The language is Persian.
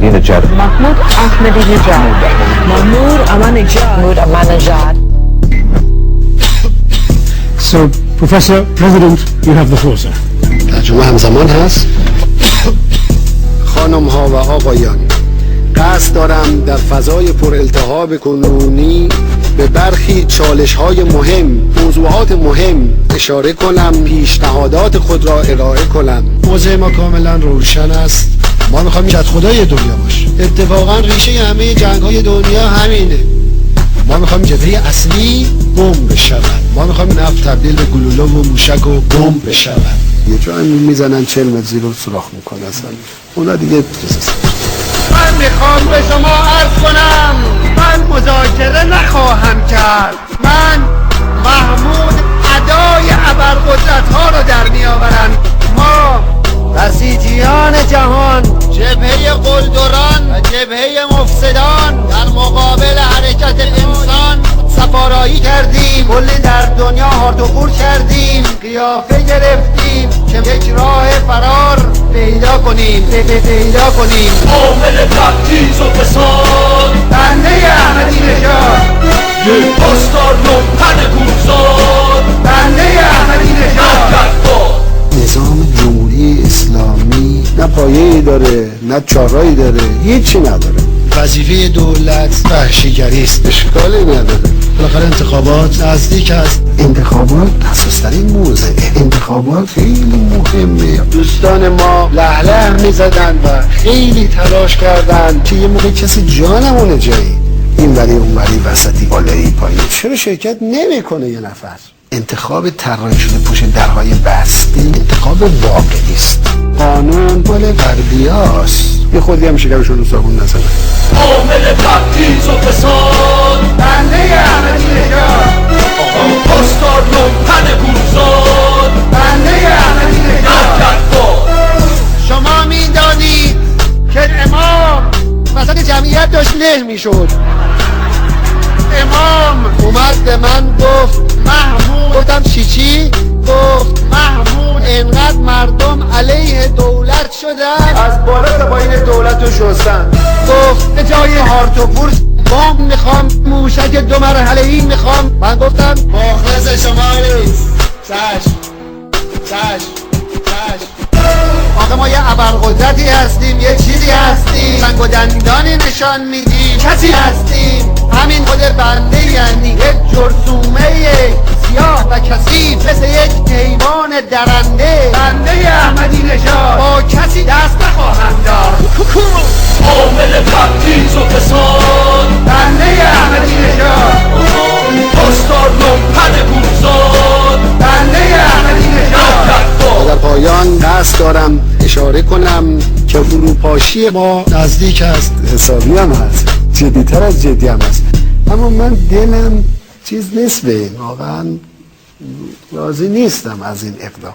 Ahmadinejad. Mahmoud Ahmadinejad. Mahmoud Ahmadinejad. So, Professor, President, you have the floor, sir. ترجمه همزمان هست. خانم ها و آقایان، قصد دارم در فضای پر التهاب کنونی به برخی چالش های مهم، موضوعات مهم اشاره کنم، پیشنهادات خود را ارائه کنم. موضوع ما کاملا روشن است. ما میخوایم جد خدای دنیا باشه. اتفاقا ریشه همه جنگ های دنیا همینه. ما میخوایم جبهه اصلی بمب بشود. ما میخوایم نفت تبدیل به گلوله و موشک و بمب بشود. یه جایی میزنن 40 متر زیر رو سوراخ میکنه اصلا. اونا دیگه من میخوام به شما عرض کنم من مذاکره نخواهم کرد. من محمود ادای ابرقدرت ها رو در میآورم. ما بسیجیان جهان، جبهه قلدران و جبهه مفسدان در مقابل حرکت انسان سفارایی کردیم. کلی در دنیا هارد و خور کردیم، قیافه گرفتیم که یک راه فرار پیدا کنیم. عامل تبعیض و فساد بنده احمدی‌نژاد، یک پاسدار لومپن گوزاد، بنده احمدی‌نژاد. نظام جمهوری اسلامی نه پایه‌ای داره، نه چاره‌ای داره، هیچی نداره. وظیفه دولت وحشیگری است، اشکالی نداره. بالاخره انتخابات نزدیک است. انتخابات حساس‌ترین موضوع. انتخابات خیلی مهمه. دوستان ما لهله می‌زدن و خیلی تلاش کردن که یه موقع کسی جانمونه جایی. این ولی اون ولی وسطی بالایی پایین. چرا شرکت نمی‌کنه یه نفر؟ انتخاب طراحی شده پشت درهای بسته انتخاب واقعی است. قانون مال غربیاست. یه خودی هم شکمشون رو صابون نزنه. عامل تبعیض و فساد بنده احمدی‌نژاد، پاسدار لومپن گوزاد، بنده احمدی‌نژاد. شما میدانید که امام وسط جمعیت داشت له میشد. امام اومد به من گفت محمود. گفتم چی؟ گفت محمود اینقدر مردم علیه دولت شدن از بالا تا پایین دولت رو شستن. گفت به جای هارت و پورس بمب میخوام، موشک 2 مرحله‌ای میخوام. من گفتم مخلص شما نیست. چشم. آقا ما یه ابرقدرتی هستیم، یه چیزی هستیم، سنگ و دندانی نشان میدیم، کسی هستیم. همین خود بنده یعنی یک جرثومه سیاه و کثیف مثل یک حیوان درنده. بنده احمدی‌نژاد با کسی دست نخواهم داد. عامل تبعیض و فساد بنده احمدی‌نژاد، پاسدار لومپن گوزاد، بنده احمدی‌نژاد. در پایان قصد دارم اشاره کنم که فروپاشی ما نزدیک است. حسابی هم هست، جدی‌تر از جدی هم هست. اما من دلم چیز نیست به این، واقعا راضی نیستم از این اقدام.